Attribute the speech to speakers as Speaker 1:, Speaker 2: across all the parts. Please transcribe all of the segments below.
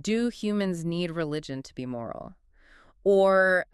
Speaker 1: Do humans need religion to be moral? Or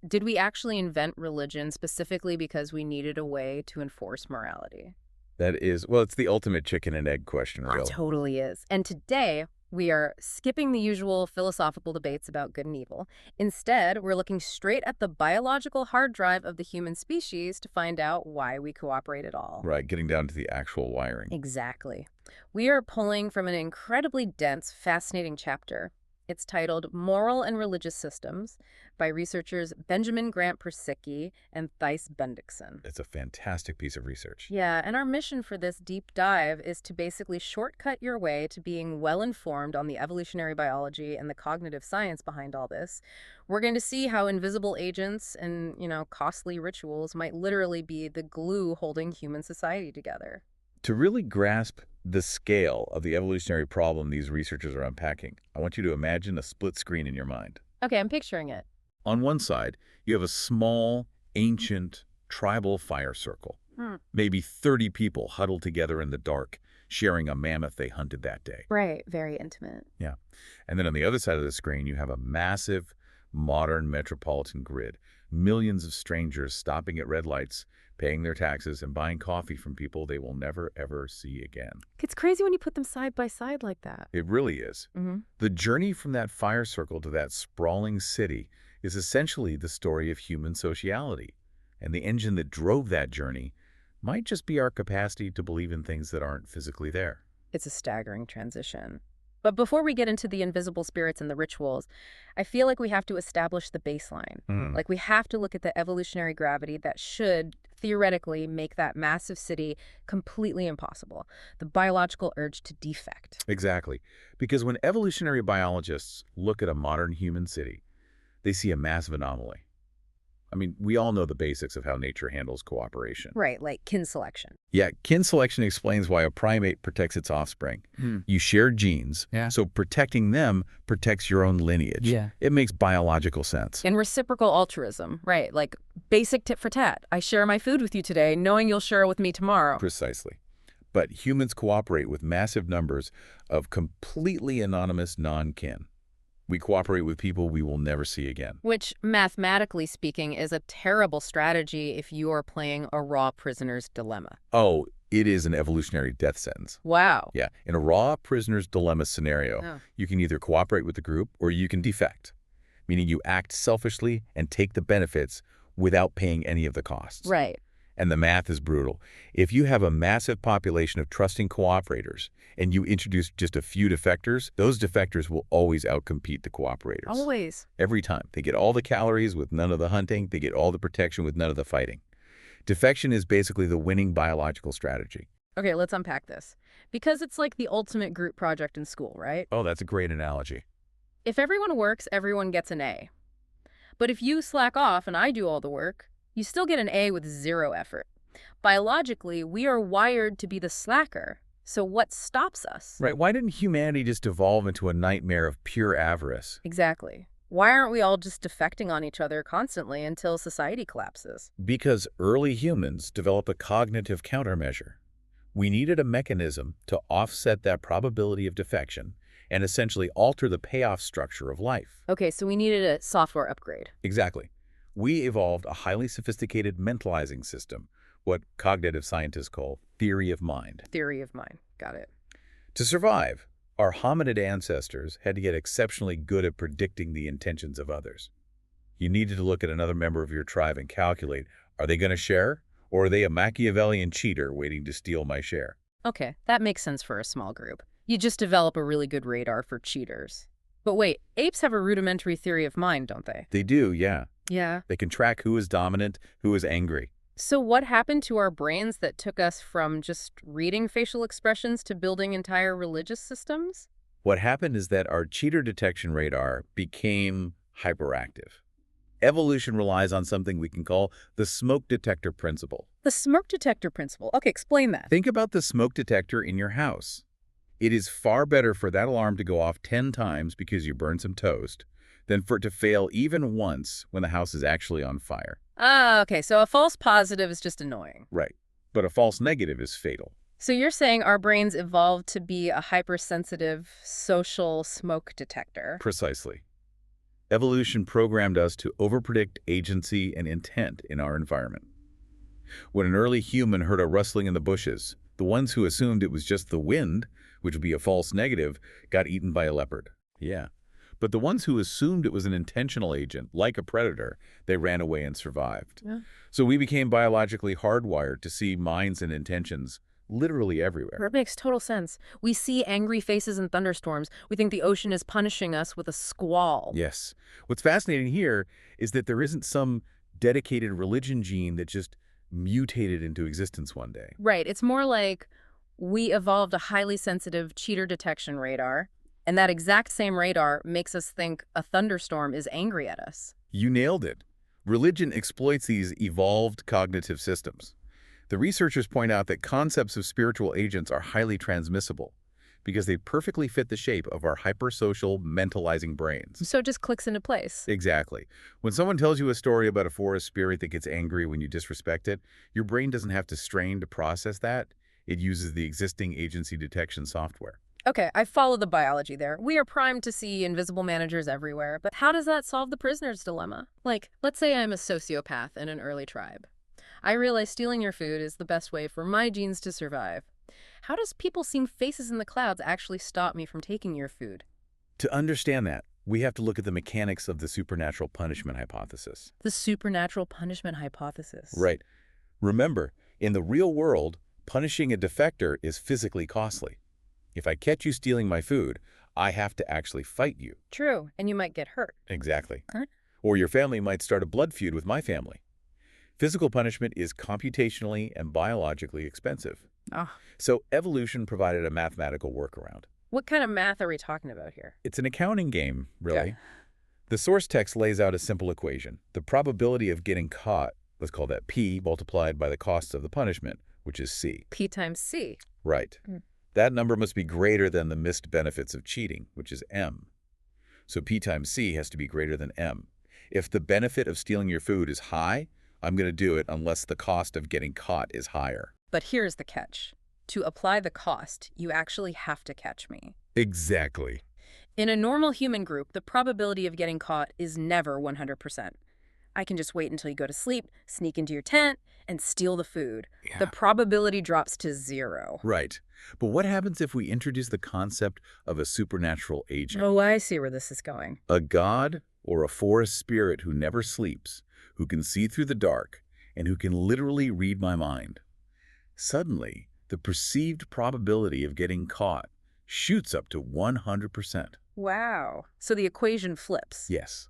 Speaker 1: did we actually invent religion specifically because we needed a way to enforce morality?
Speaker 2: That is, well, it's the ultimate chicken and egg question,
Speaker 1: It
Speaker 2: really.
Speaker 1: totally is. And today, we are skipping the usual philosophical debates about good and evil. Instead, we're looking straight at the biological hard drive of the human species to find out why we cooperate at all.
Speaker 2: Right, getting down to the actual wiring.
Speaker 1: Exactly. We are pulling from an incredibly dense, fascinating chapter. It's titled Moral and Religious Systems by researchers Benjamin Grant Persicki and Thijs Bendiksen.
Speaker 2: It's a fantastic piece of research.
Speaker 1: Yeah, and our mission for this deep dive is to basically shortcut your way to being well-informed on the evolutionary biology and the cognitive science behind all this. We're going to see how invisible agents and, costly rituals might literally be the glue holding human society together.
Speaker 2: To really grasp the scale of the evolutionary problem these researchers are unpacking, I want you to imagine a split screen in your mind.
Speaker 1: Okay, I'm picturing it.
Speaker 2: On one side, you have a small, ancient, tribal fire circle. Maybe 30 people huddled together in the dark, sharing a mammoth they hunted that day.
Speaker 1: Right, very intimate.
Speaker 2: Yeah. And then on the other side of the screen, you have a massive, modern metropolitan grid. Millions of strangers stopping at red lights, paying their taxes, and buying coffee from people they will never, ever see again.
Speaker 1: It's crazy when you put them side by side like that.
Speaker 2: It really is.
Speaker 1: Mm-hmm.
Speaker 2: The journey from that fire circle to that sprawling city is essentially the story of human sociality. And the engine that drove that journey might just be our capacity to believe in things that aren't physically there.
Speaker 1: It's a staggering transition. But before we get into the invisible spirits and the rituals, I feel like we have to establish the baseline. Like we have to look at the evolutionary gravity that should theoretically make that massive city completely impossible. The biological urge to defect.
Speaker 2: Exactly. Because when evolutionary biologists look at a modern human city, they see a massive anomaly. I mean, we all know the basics of how nature handles cooperation.
Speaker 1: Right, like kin selection.
Speaker 2: Yeah, kin selection explains why a primate protects its offspring. You share genes, so protecting them protects your own lineage.
Speaker 3: Yeah.
Speaker 2: It makes biological sense.
Speaker 1: And reciprocal altruism, right, like basic tit for tat. I share my food with you today, knowing you'll share it with me tomorrow.
Speaker 2: Precisely. But humans cooperate with massive numbers of completely anonymous non-kin. We cooperate with people we will never see again.
Speaker 1: Which, mathematically speaking, is a terrible strategy if you are playing a raw prisoner's dilemma.
Speaker 2: Oh, it is an evolutionary death sentence.
Speaker 1: Wow.
Speaker 2: Yeah, in a raw prisoner's dilemma scenario, you can either cooperate with the group or you can defect, meaning you act selfishly and take the benefits without paying any of the costs.
Speaker 1: Right.
Speaker 2: And the math is brutal. If you have a massive population of trusting cooperators and you introduce just a few defectors, those defectors will always outcompete the cooperators.
Speaker 1: Always.
Speaker 2: Every time. They get all the calories with none of the hunting. They get all the protection with none of the fighting. Defection is basically the winning biological strategy.
Speaker 1: Okay, let's unpack this. Because it's like the ultimate group project in school, right?
Speaker 2: Oh, that's a great analogy.
Speaker 1: If everyone works, everyone gets an A. But if you slack off and I do all the work, you still get an A with zero effort. Biologically, we are wired to be the slacker. So what stops us?
Speaker 2: Right. Why didn't humanity just evolve into a nightmare of pure avarice?
Speaker 1: Exactly. Why aren't we all just defecting on each other constantly until society collapses?
Speaker 2: Because early humans developed a cognitive countermeasure. We needed a mechanism to offset that probability of defection and essentially alter the payoff structure of life.
Speaker 1: Okay, so we needed a software upgrade.
Speaker 2: Exactly. We evolved a highly sophisticated mentalizing system, what cognitive scientists call theory of mind.
Speaker 1: Theory of mind. Got it.
Speaker 2: To survive, our hominid ancestors had to get exceptionally good at predicting the intentions of others. You needed to look at another member of your tribe and calculate, are they going to share, or are they a Machiavellian cheater waiting to steal my share?
Speaker 1: Okay, that makes sense for a small group. You just develop a really good radar for cheaters. But wait, apes have a rudimentary theory of mind, don't they?
Speaker 2: They do, yeah.
Speaker 1: Yeah.
Speaker 2: They can track who is dominant, who is angry.
Speaker 1: So what happened to our brains that took us from just reading facial expressions to building entire religious systems?
Speaker 2: What happened is that our cheater detection radar became hyperactive. Evolution relies on something we can call the smoke detector principle.
Speaker 1: The smoke detector principle. Okay, explain that.
Speaker 2: Think about the smoke detector in your house. It is far better for that alarm to go off 10 times because you burned some toast than for it to fail even once when the house is actually on fire.
Speaker 1: Ah, okay, so a false positive is just annoying.
Speaker 2: Right. But a false negative is fatal.
Speaker 1: So you're saying our brains evolved to be a hypersensitive social smoke detector.
Speaker 2: Precisely. Evolution programmed us to overpredict agency and intent in our environment. When an early human heard a rustling in the bushes, the ones who assumed it was just the wind, which would be a false negative, got eaten by a leopard. Yeah. But the ones who assumed it was an intentional agent, like a predator, they ran away and survived.
Speaker 1: Yeah.
Speaker 2: So we became biologically hardwired to see minds and intentions literally everywhere.
Speaker 1: That makes total sense. We see angry faces in thunderstorms. We think the ocean is punishing us with a squall.
Speaker 2: Yes. What's fascinating here is that there isn't some dedicated religion gene that just mutated into existence one day.
Speaker 1: Right. It's more like we evolved a highly sensitive cheater detection radar, and that exact same radar makes us think a thunderstorm is angry at us.
Speaker 2: You nailed it. Religion exploits these evolved cognitive systems. The researchers point out that concepts of spiritual agents are highly transmissible because they perfectly fit the shape of our hypersocial, mentalizing brains.
Speaker 1: So it just clicks into place.
Speaker 2: Exactly. When someone tells you a story about a forest spirit that gets angry when you disrespect it, your brain doesn't have to strain to process that. It uses the existing agency detection software.
Speaker 1: Okay, I follow the biology there. We are primed to see invisible managers everywhere, but how does that solve the prisoner's dilemma? Like, let's say I'm a sociopath in an early tribe. I realize stealing your food is the best way for my genes to survive. How does people seeing faces in the clouds actually stop me from taking your food?
Speaker 2: To understand that, we have to look at the mechanics of the supernatural punishment hypothesis.
Speaker 1: The supernatural punishment hypothesis.
Speaker 2: Right. Remember, in the real world, punishing a defector is physically costly. If I catch you stealing my food, I have to actually fight you.
Speaker 1: True, and you might get hurt.
Speaker 2: Exactly.
Speaker 1: Huh?
Speaker 2: Or your family might start a blood feud with my family. Physical punishment is computationally and biologically expensive.
Speaker 1: Oh.
Speaker 2: So evolution provided a mathematical workaround.
Speaker 1: What kind of math are we talking about here?
Speaker 2: It's an accounting game, really.
Speaker 1: Okay.
Speaker 2: The source text lays out a simple equation. The probability of getting caught, let's call that P, multiplied by the cost of the punishment, which is C.
Speaker 1: P times C.
Speaker 2: Right. That number must be greater than the missed benefits of cheating, which is M. So P times C has to be greater than M. If the benefit of stealing your food is high, I'm going to do it unless the cost of getting caught is higher.
Speaker 1: But here's the catch. To apply the cost, you actually have to catch me.
Speaker 2: Exactly.
Speaker 1: In a normal human group, the probability of getting caught is never 100%. I can just wait until you go to sleep, sneak into your tent, and steal the food.
Speaker 2: Yeah.
Speaker 1: The probability drops to 0.
Speaker 2: Right. But what happens if we introduce the concept of a supernatural agent?
Speaker 1: Oh, I see where this is going.
Speaker 2: A god or a forest spirit who never sleeps, who can see through the dark, and who can literally read my mind. Suddenly, the perceived probability of getting caught shoots up to 100%.
Speaker 1: Wow. So the equation flips.
Speaker 2: Yes.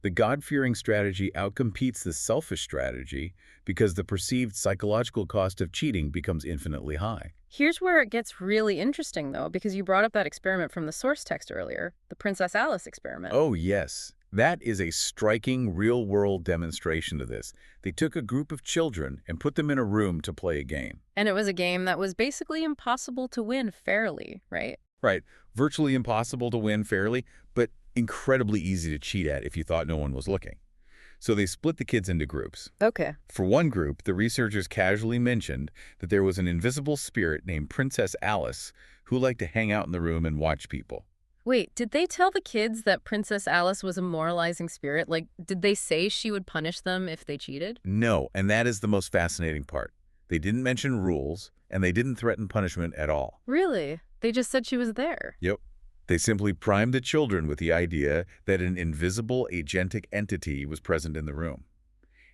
Speaker 2: The God-fearing strategy outcompetes the selfish strategy because the perceived psychological cost of cheating becomes infinitely high.
Speaker 1: Here's where it gets really interesting, though, because you brought up that experiment from the source text earlier, the Princess Alice experiment.
Speaker 2: Oh, yes. That is a striking real-world demonstration of this. They took a group of children and put them in a room to play a game.
Speaker 1: And it was a game that was basically impossible to win fairly, right?
Speaker 2: Right. Virtually impossible to win fairly, but incredibly easy to cheat at if you thought no one was looking. So they split the kids into groups.
Speaker 1: Okay.
Speaker 2: For one group, the researchers casually mentioned that there was an invisible spirit named Princess Alice who liked to hang out in the room and watch people.
Speaker 1: Wait, did they tell the kids that Princess Alice was a moralizing spirit? Like, did they say she would punish them if they cheated?
Speaker 2: No, and that is the most fascinating part. They didn't mention rules, and they didn't threaten punishment at all.
Speaker 1: Really? They just said she was there.
Speaker 2: Yep. They simply primed the children with the idea that an invisible agentic entity was present in the room.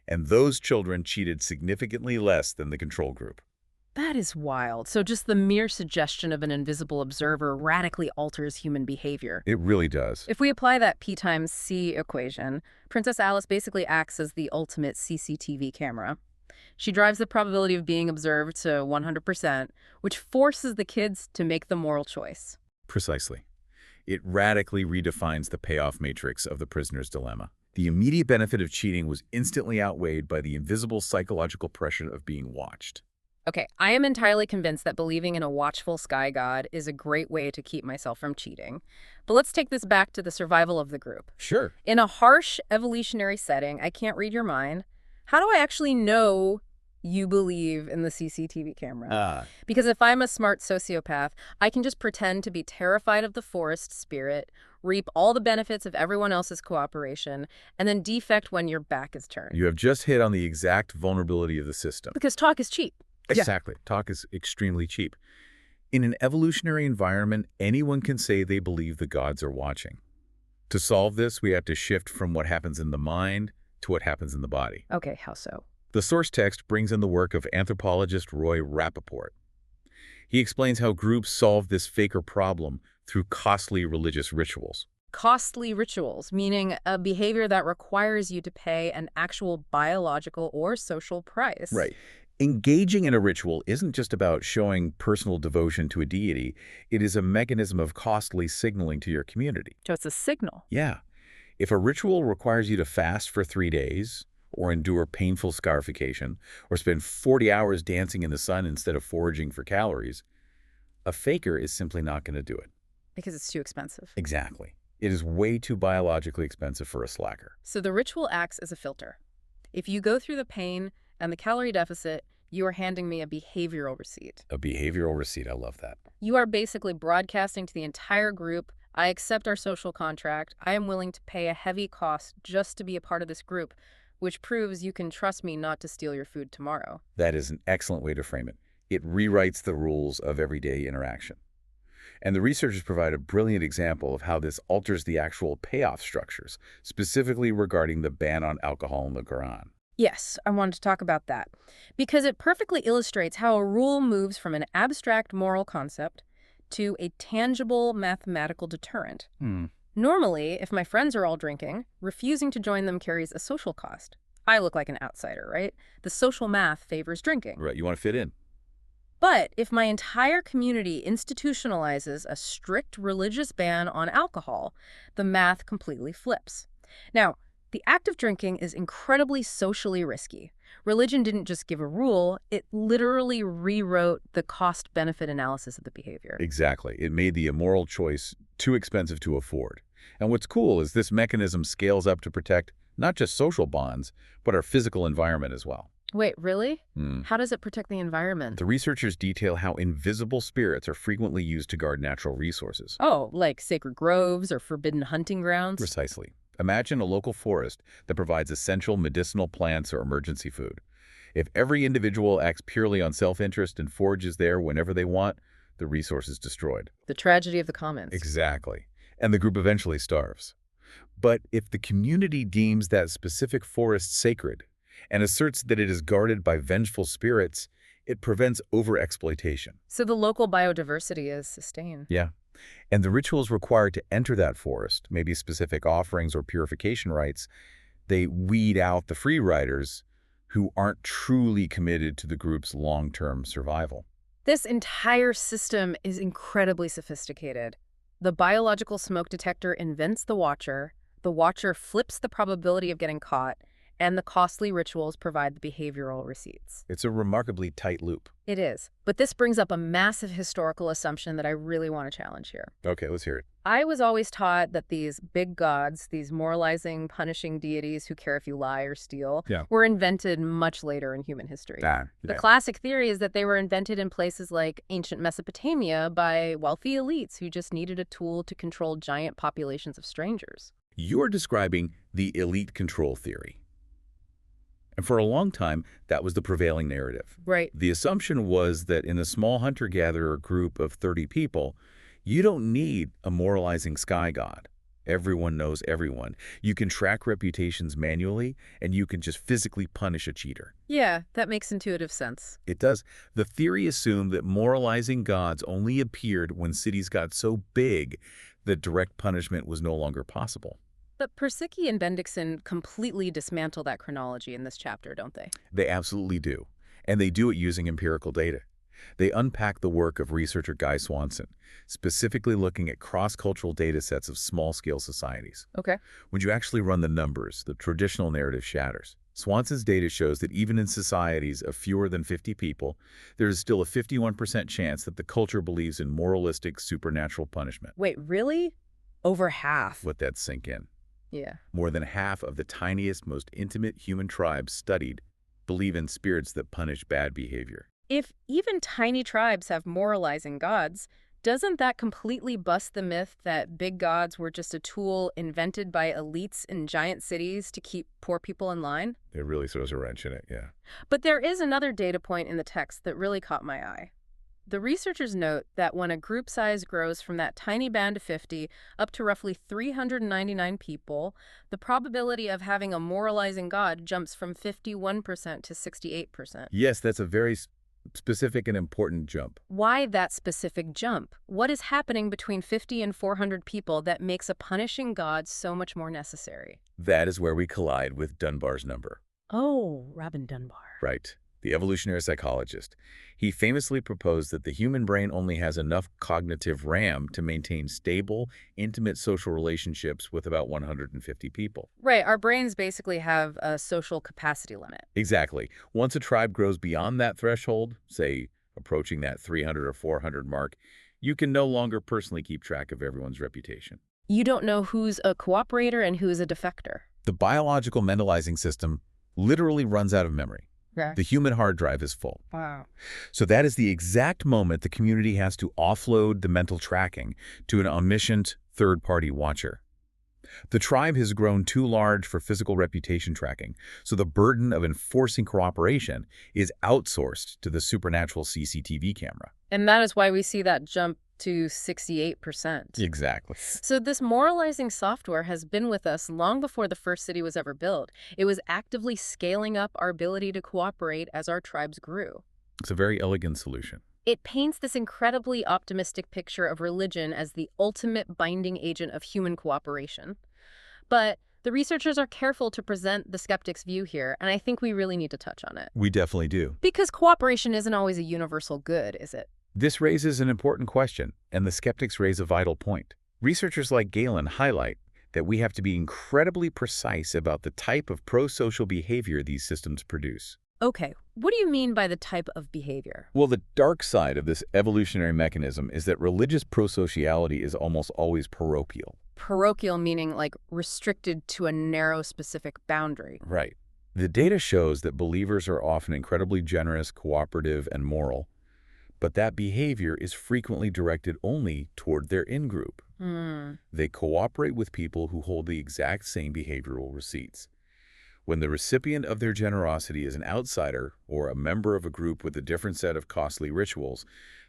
Speaker 2: And those children cheated significantly less than the control group.
Speaker 1: That is wild. So just the mere suggestion of an invisible observer radically alters human behavior.
Speaker 2: It really does.
Speaker 1: If we apply that P times C equation, Princess Alice basically acts as the ultimate CCTV camera. She drives the probability of being observed to 100%, which forces the kids to make the moral choice.
Speaker 2: Precisely. It radically redefines the payoff matrix of the prisoner's dilemma. The immediate benefit of cheating was instantly outweighed by the invisible psychological pressure of being watched.
Speaker 1: Okay, I am entirely convinced that believing in a watchful sky god is a great way to keep myself from cheating. But let's take this back to the survival of the group.
Speaker 2: Sure.
Speaker 1: In a harsh evolutionary setting, I can't read your mind. How do I actually know You believe in the CCTV camera.
Speaker 2: Ah,
Speaker 1: Because if I'm a smart sociopath, I can just pretend to be terrified of the forest spirit, reap all the benefits of everyone else's cooperation, and then defect when your back is turned.
Speaker 2: you have just hit on the exact vulnerability of the system.
Speaker 1: Because talk is cheap.
Speaker 2: Exactly. Talk is extremely cheap. In an evolutionary environment, anyone can say they believe the gods are watching. To solve this, we have to shift from what happens in the mind to what happens in the body.
Speaker 1: Okay, how so?
Speaker 2: The source text brings in the work of anthropologist Roy Rappaport. He explains how groups solve this faker problem through costly religious rituals.
Speaker 1: Costly rituals, meaning a behavior that requires you to pay an actual biological or social price.
Speaker 2: Right. Engaging in a ritual isn't just about showing personal devotion to a deity. It is a mechanism of costly signaling to your community.
Speaker 1: So it's a signal.
Speaker 2: Yeah. If a ritual requires you to fast for 3 days, or endure painful scarification, or spend 40 hours dancing in the sun instead of foraging for calories, a faker is simply not going to do it.
Speaker 1: Because it's too expensive.
Speaker 2: Exactly. It is way too biologically expensive for a slacker.
Speaker 1: So the ritual acts as a filter. If you go through the pain and the calorie deficit, you are handing me a behavioral receipt.
Speaker 2: A behavioral receipt, I love that.
Speaker 1: You are basically broadcasting to the entire group, I accept our social contract. I am willing to pay a heavy cost just to be a part of this group, which proves you can trust me not to steal your food tomorrow.
Speaker 2: That is an excellent way to frame it. It rewrites the rules of everyday interaction. And the researchers provide a brilliant example of how this alters the actual payoff structures, specifically regarding the ban on alcohol in the Quran.
Speaker 1: Yes, I wanted to talk about that, because it perfectly illustrates how a rule moves from an abstract moral concept to a tangible mathematical deterrent. Normally, if my friends are all drinking, refusing to join them carries a social cost. I look like an outsider, right? The social math favors drinking.
Speaker 2: Right, you want to fit in.
Speaker 1: But if my entire community institutionalizes a strict religious ban on alcohol, the math completely flips. Now, the act of drinking is incredibly socially risky. Religion didn't just give a rule, it literally rewrote the cost-benefit analysis of the behavior.
Speaker 2: Exactly. It made the immoral choice too expensive to afford. And what's cool is this mechanism scales up to protect not just social bonds, but our physical environment as well.
Speaker 1: Wait, really? How does it protect the environment?
Speaker 2: The researchers detail how invisible spirits are frequently used to guard natural resources.
Speaker 1: Oh, like sacred groves or forbidden hunting grounds?
Speaker 2: Precisely. Imagine a local forest that provides essential medicinal plants or emergency food. If every individual acts purely on self-interest and forages there whenever they want, the resource is destroyed.
Speaker 1: The tragedy of the commons.
Speaker 2: Exactly. And the group eventually starves. But if the community deems that specific forest sacred and asserts that it is guarded by vengeful spirits, it prevents overexploitation.
Speaker 1: So the local biodiversity is sustained.
Speaker 2: Yeah. And the rituals required to enter that forest, maybe specific offerings or purification rites, they weed out the free riders who aren't truly committed to the group's long-term survival.
Speaker 1: This entire system is incredibly sophisticated. The biological smoke detector invents the watcher flips the probability of getting caught, and the costly rituals provide the behavioral receipts.
Speaker 2: It's a remarkably tight loop.
Speaker 1: It is. But this brings up a massive historical assumption that I really want to challenge here.
Speaker 2: Okay, let's hear it.
Speaker 1: I was always taught that these big gods, these moralizing, punishing deities who care if you lie or steal, were invented much later in human history. The classic theory is that they were invented in places like ancient Mesopotamia by wealthy elites who just needed a tool to control giant populations of strangers.
Speaker 2: You're describing the elite control theory. And for a long time, that was the prevailing narrative.
Speaker 1: Right.
Speaker 2: The assumption was that in a small hunter-gatherer group of 30 people, you don't need a moralizing sky god. Everyone knows everyone. You can track reputations manually, and you can just physically punish a cheater.
Speaker 1: Yeah, that makes intuitive sense.
Speaker 2: It does. The theory assumed that moralizing gods only appeared when cities got so big that direct punishment was no longer possible.
Speaker 1: But Persicki and Bendixson completely dismantle that chronology in this chapter, don't they?
Speaker 2: They absolutely do. And they do it using empirical data. They unpack the work of researcher Guy Swanson, specifically looking at cross-cultural data sets of small-scale societies.
Speaker 1: Okay.
Speaker 2: When you actually run the numbers, the traditional narrative shatters. Swanson's data shows that even in societies of fewer than 50 people, there is still a 51% chance that the culture believes in moralistic, supernatural punishment.
Speaker 1: Wait, really? Over half?
Speaker 2: Let that sink in.
Speaker 1: Yeah.
Speaker 2: More than half of the tiniest, most intimate human tribes studied believe in spirits that punish bad behavior.
Speaker 1: If even tiny tribes have moralizing gods, doesn't that completely bust the myth that big gods were just a tool invented by elites in giant cities to keep poor people in line?
Speaker 2: It really throws a wrench in it, yeah.
Speaker 1: But there is another data point in the text that really caught my eye. The researchers note that when a group size grows from that tiny band of 50 up to roughly 399 people, the probability of having a moralizing god jumps from 51% to 68%.
Speaker 2: Yes, that's a very specific and important jump.
Speaker 1: Why that specific jump? What is happening between 50 and 400 people that makes a punishing god so much more necessary?
Speaker 2: That is where we collide with Dunbar's number.
Speaker 1: Oh, Robin Dunbar.
Speaker 2: Right. The evolutionary psychologist. He famously proposed that the human brain only has enough cognitive RAM to maintain stable, intimate social relationships with about 150 people.
Speaker 1: Right, our brains basically have a social capacity limit.
Speaker 2: Exactly. Once a tribe grows beyond that threshold, say approaching that 300 or 400 mark, you can no longer personally keep track of everyone's reputation.
Speaker 1: You don't know who's a cooperator and who's a defector.
Speaker 2: The biological mentalizing system literally runs out of memory.
Speaker 1: Yeah.
Speaker 2: The human hard drive is full.
Speaker 1: Wow.
Speaker 2: So that is the exact moment the community has to offload the mental tracking to an omniscient third-party watcher. The tribe has grown too large for physical reputation tracking, so the burden of enforcing cooperation is outsourced to the supernatural CCTV camera.
Speaker 1: And that is why we see that jump to 68%.
Speaker 2: Exactly.
Speaker 1: So this moralizing software has been with us long before the first city was ever built. It was actively scaling up our ability to cooperate as our tribes grew.
Speaker 2: It's a very elegant solution.
Speaker 1: It paints this incredibly optimistic picture of religion as the ultimate binding agent of human cooperation. But the researchers are careful to present the skeptic's view here, and I think we really need to touch on it.
Speaker 2: We definitely do.
Speaker 1: Because cooperation isn't always a universal good, is it?
Speaker 2: This raises an important question, and the skeptics raise a vital point. Researchers like Galen highlight that we have to be incredibly precise about the type of pro-social behavior these systems produce.
Speaker 1: Okay, what do you mean by the type of behavior?
Speaker 2: Well, the dark side of this evolutionary mechanism is that religious prosociality is almost always parochial.
Speaker 1: Parochial meaning like restricted to a narrow specific boundary.
Speaker 2: Right. The data shows that believers are often incredibly generous, cooperative, and moral, but that behavior is frequently directed only toward their in-group. They cooperate with people who hold the exact same behavioral receipts. When the recipient of their generosity is an outsider or a member of a group with a different set of costly rituals,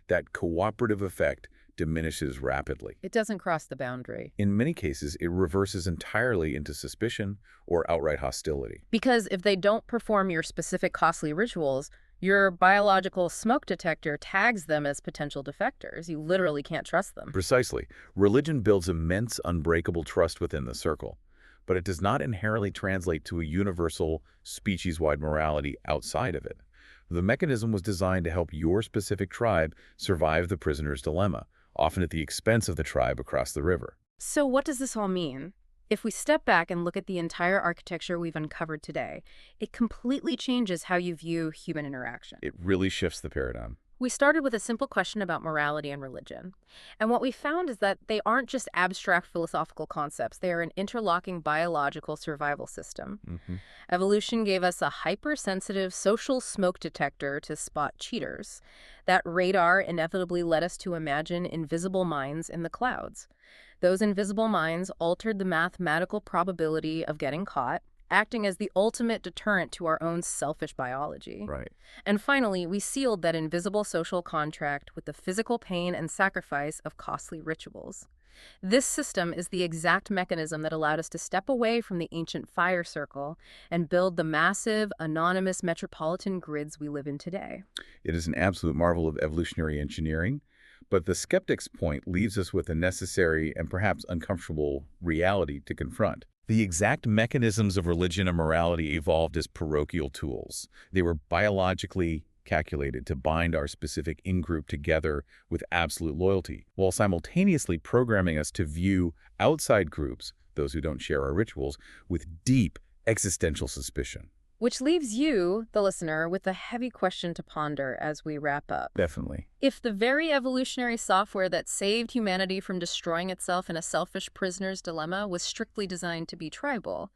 Speaker 2: that cooperative effect diminishes rapidly.
Speaker 1: It doesn't cross the boundary.
Speaker 2: In many cases, it reverses entirely into suspicion or outright hostility.
Speaker 1: Because if they don't perform your specific costly rituals, your biological smoke detector tags them as potential defectors. You literally can't trust them.
Speaker 2: Precisely. Religion builds immense, unbreakable trust within the circle, but it does not inherently translate to a universal, species-wide morality outside of it. The mechanism was designed to help your specific tribe survive the prisoner's dilemma, often at the expense of the tribe across the river.
Speaker 1: So what does this all mean? If we step back and look at the entire architecture we've uncovered today, it completely changes how you view human interaction.
Speaker 2: It really shifts the paradigm.
Speaker 1: We started with a simple question about morality and religion. And what we found is that they aren't just abstract philosophical concepts. They are an interlocking biological survival system. Evolution gave us a hypersensitive social smoke detector to spot cheaters. That radar inevitably led us to imagine invisible minds in the clouds. Those invisible minds altered the mathematical probability of getting caught, acting as the ultimate deterrent to our own selfish biology.
Speaker 2: Right.
Speaker 1: And finally, we sealed that invisible social contract with the physical pain and sacrifice of costly rituals. This system is the exact mechanism that allowed us to step away from the ancient fire circle and build the massive, anonymous metropolitan grids we live in today.
Speaker 2: It is an absolute marvel of evolutionary engineering, but the skeptic's point leaves us with a necessary and perhaps uncomfortable reality to confront. The exact mechanisms of religion and morality evolved as parochial tools. They were biologically calculated to bind our specific in-group together with absolute loyalty, while simultaneously programming us to view outside groups, those who don't share our rituals, with deep existential suspicion.
Speaker 1: Which leaves you, the listener, with a heavy question to ponder as we wrap up.
Speaker 2: Definitely.
Speaker 1: If the very evolutionary software that saved humanity from destroying itself in a selfish prisoner's dilemma was strictly designed to be tribal,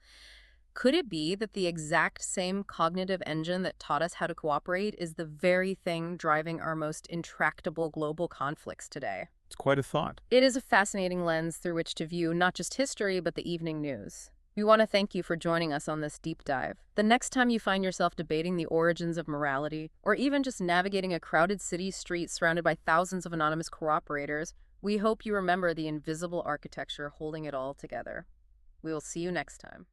Speaker 1: Could it be that the exact same cognitive engine that taught us how to cooperate is the very thing driving our most intractable global conflicts today?
Speaker 2: It's quite a thought.
Speaker 1: It is a fascinating lens through which to view not just history, but the evening news. We want to thank you for joining us on this deep dive. The next time you find yourself debating the origins of morality, or even just navigating a crowded city street surrounded by thousands of anonymous cooperators, we hope you remember the invisible architecture holding it all together. We will see you next time.